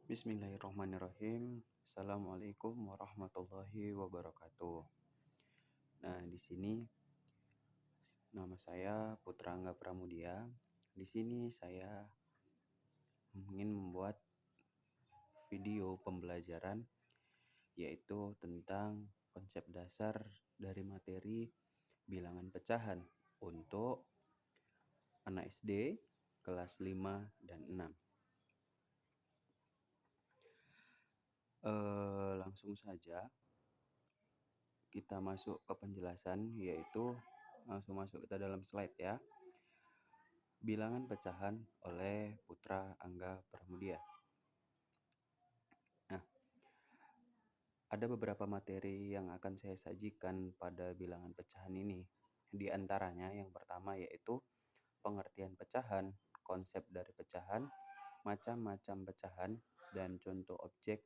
Bismillahirrahmanirrahim. Assalamualaikum warahmatullahi wabarakatuh. Nah, di sini nama saya Putra Angga Pramudia. Di sini saya ingin membuat video pembelajaran yaitu tentang konsep dasar dari materi bilangan pecahan untuk anak SD kelas 5 dan 6. Langsung saja kita masuk ke penjelasan, yaitu langsung masuk kita dalam slide ya. Bilangan pecahan oleh Putra Angga Pramudia. Nah, ada beberapa materi yang akan saya sajikan pada bilangan pecahan ini. Di antaranya yang pertama yaitu pengertian pecahan, konsep dari pecahan, macam-macam pecahan, dan contoh objek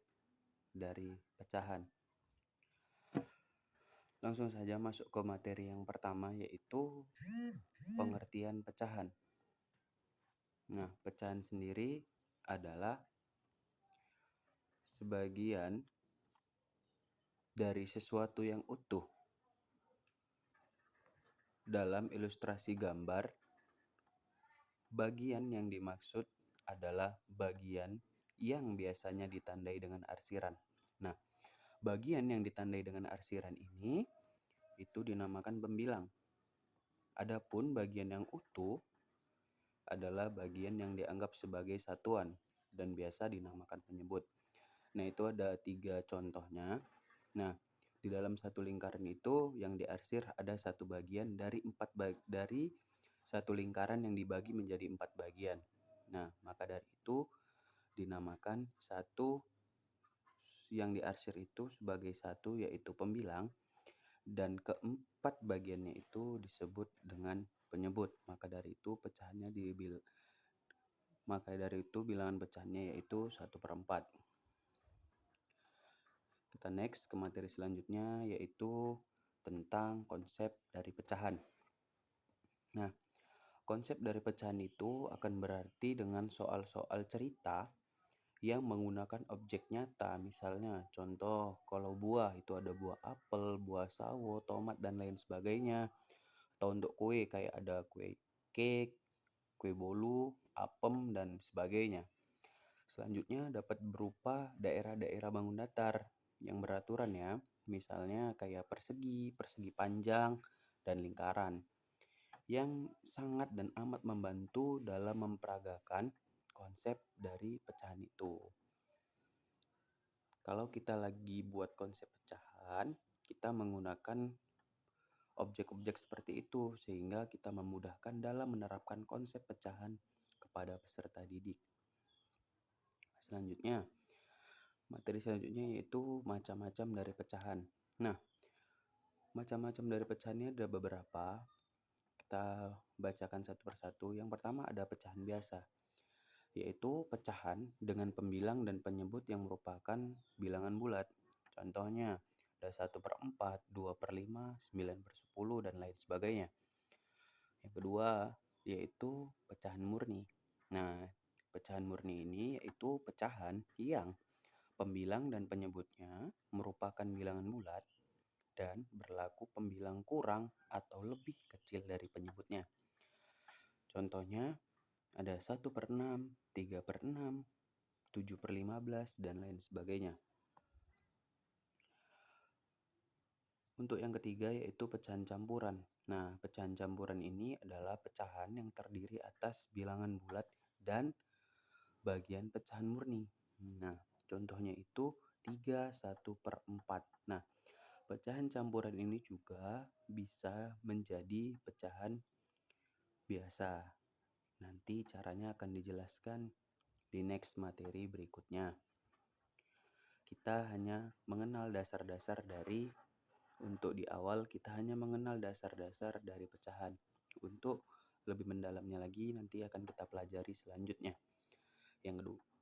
dari pecahan. Langsung saja masuk ke materi yang pertama yaitu pengertian pecahan. Nah, pecahan sendiri adalah sebagian dari sesuatu yang utuh. Dalam ilustrasi gambar, bagian yang dimaksud adalah bagian yang biasanya ditandai dengan arsiran. Nah, bagian yang ditandai dengan arsiran ini itu dinamakan pembilang. Adapun bagian yang utuh adalah bagian yang dianggap sebagai satuan dan biasa dinamakan penyebut. Nah, itu ada 3 contohnya. Nah, di dalam satu lingkaran itu yang diarsir ada satu bagian dari dari satu lingkaran yang dibagi menjadi 4 bagian. Nah, maka dari itu dinamakan satu yang diarsir itu sebagai satu yaitu pembilang, dan keempat bagiannya itu disebut dengan penyebut. Maka dari itu bilangan pecahannya yaitu 1/4. Kita next ke materi selanjutnya yaitu tentang konsep dari pecahan. Nah, konsep dari pecahan itu akan berarti dengan soal-soal cerita yang menggunakan objek nyata. Misalnya contoh kalau buah itu ada buah apel, buah sawo, tomat, dan lain sebagainya. Atau untuk kue kayak ada kue cake, kue bolu, apem, dan sebagainya. Selanjutnya dapat berupa daerah-daerah bangun datar yang beraturan ya. Misalnya kayak persegi, persegi panjang, dan lingkaran. Yang sangat dan amat membantu dalam memperagakan konsep dari pecahan itu. Kalau kita lagi buat konsep pecahan, kita menggunakan objek-objek seperti itu sehingga kita memudahkan dalam menerapkan konsep pecahan kepada peserta didik. Selanjutnya, materi selanjutnya yaitu macam-macam dari pecahan. Nah, macam-macam dari pecahannya ada beberapa. Kita bacakan satu persatu. Yang pertama ada pecahan biasa, yaitu pecahan dengan pembilang dan penyebut yang merupakan bilangan bulat. Contohnya ada 1/4, 2/5, 9/10, dan lain sebagainya. Yang kedua yaitu pecahan murni. Nah, pecahan murni ini yaitu pecahan yang pembilang dan penyebutnya merupakan bilangan bulat dan berlaku pembilang kurang atau lebih kecil dari penyebutnya. Contohnya ada 1/6, 3/6, 7/15, dan lain sebagainya. Untuk yang ketiga yaitu pecahan campuran. Nah, pecahan campuran ini adalah pecahan yang terdiri atas bilangan bulat dan bagian pecahan murni. Nah, contohnya itu 3, 1/4. Nah, pecahan campuran ini juga bisa menjadi pecahan biasa. Nanti caranya akan dijelaskan di next materi berikutnya. Kita hanya mengenal dasar-dasar untuk di awal kita hanya mengenal dasar-dasar dari pecahan. Untuk lebih mendalamnya lagi nanti akan kita pelajari selanjutnya.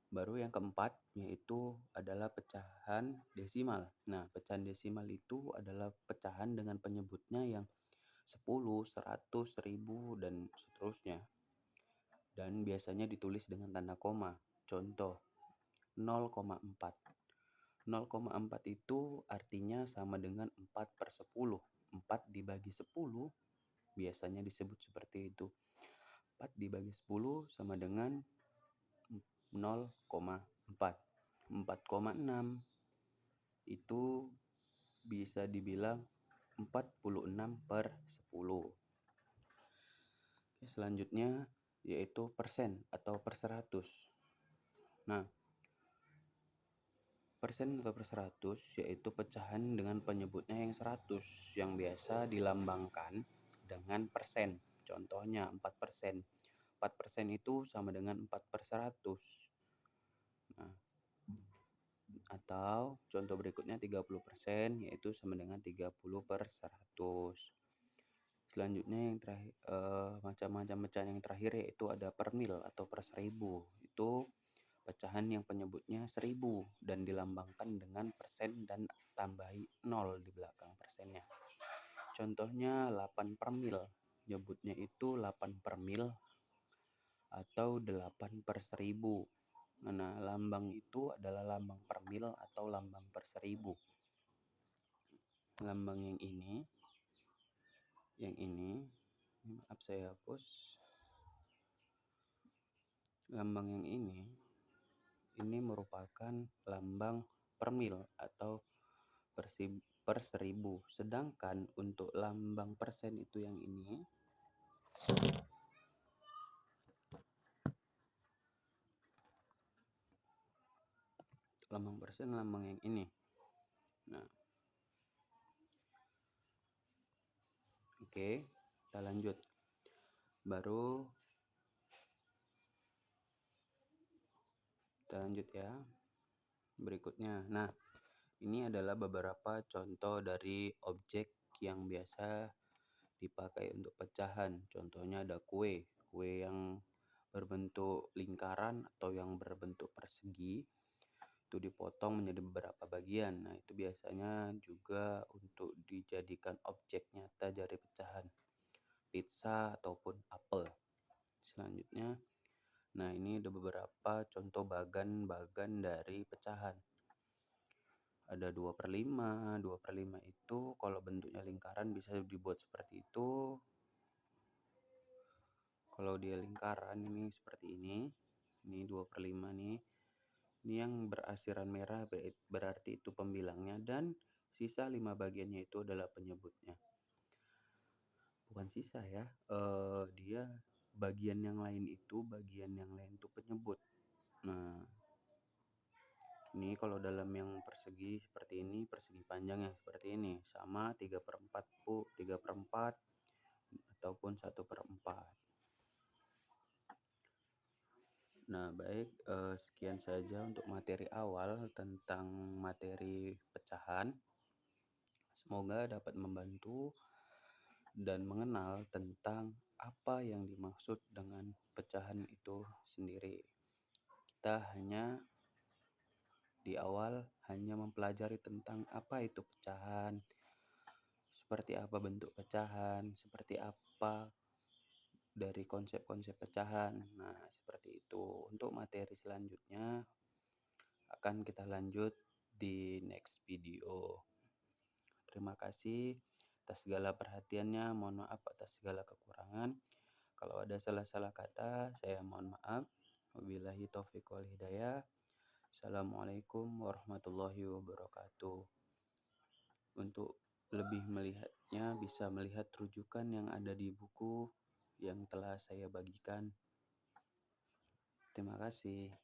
Baru yang keempat yaitu adalah pecahan desimal. Nah, pecahan desimal itu adalah pecahan dengan penyebutnya yang 10, 100, 1000, dan seterusnya. Dan biasanya ditulis dengan tanda koma. Contoh 0,4. 0,4 itu artinya sama dengan 4/10. 4 dibagi 10 biasanya disebut seperti itu. 4 dibagi 10 sama dengan 0,4. 4,6 itu bisa dibilang 46/10. Oke, selanjutnya yaitu persen atau per 100. Nah, persen atau per 100 yaitu pecahan dengan penyebutnya yang 100 yang biasa dilambangkan dengan persen. Contohnya 4%. 4% itu sama dengan 4/100. Nah, atau contoh berikutnya 30% yaitu sama dengan 30/100. Selanjutnya yang terakhir macam-macam pecahan yang terakhir yaitu ada per mil atau per 1000. Itu pecahan yang penyebutnya 1000 dan dilambangkan dengan persen dan tambahi 0 di belakang persennya. Contohnya 8 per mil. Nyebutnya itu 8 per mil atau 8/1000. Nah, lambang itu adalah lambang per mil atau lambang per 1000. Lambang yang ini, maaf saya hapus. Lambang yang ini merupakan lambang per mil atau per 1000. Sedangkan untuk lambang persen itu yang ini, lambang persen lambang yang ini. Nah, oke, kita lanjut. Baru kita lanjut ya. Berikutnya. Nah, ini adalah beberapa contoh dari objek yang biasa dipakai untuk pecahan. Contohnya ada kue yang berbentuk lingkaran atau yang berbentuk persegi. Itu dipotong menjadi beberapa bagian. Nah, itu biasanya juga untuk dijadikan objek nyata dari pecahan pizza ataupun apel. Selanjutnya, nah ini ada beberapa contoh bagan-bagan dari pecahan. Ada 2/5. 2/5 itu kalau bentuknya lingkaran bisa dibuat seperti itu. Kalau dia lingkaran ini seperti ini. Ini 2/5 nih. Ini yang berasiran merah berarti itu pembilangnya dan sisa 5 bagiannya itu adalah penyebutnya. Bukan sisa ya. Dia bagian yang lain itu penyebut. Nah, ini kalau dalam yang persegi seperti ini, persegi panjangnya seperti ini, sama 3/4 ataupun 1/4. Nah, baik, sekian saja untuk materi awal tentang materi pecahan. Semoga dapat membantu dan mengenal tentang apa yang dimaksud dengan pecahan itu sendiri. Kita di awal hanya mempelajari tentang apa itu pecahan, seperti apa bentuk pecahan, seperti apa dari konsep-konsep pecahan. Nah, seperti itu. Untuk materi selanjutnya akan kita lanjut di next video. Terima kasih atas segala perhatiannya. Mohon maaf atas segala kekurangan. Kalau ada salah-salah kata, saya mohon maaf. Wabillahi taufiq wal hidayah. Assalamualaikum warahmatullahi wabarakatuh. Untuk lebih melihatnya, bisa melihat rujukan yang ada di buku yang telah saya bagikan. Terima kasih.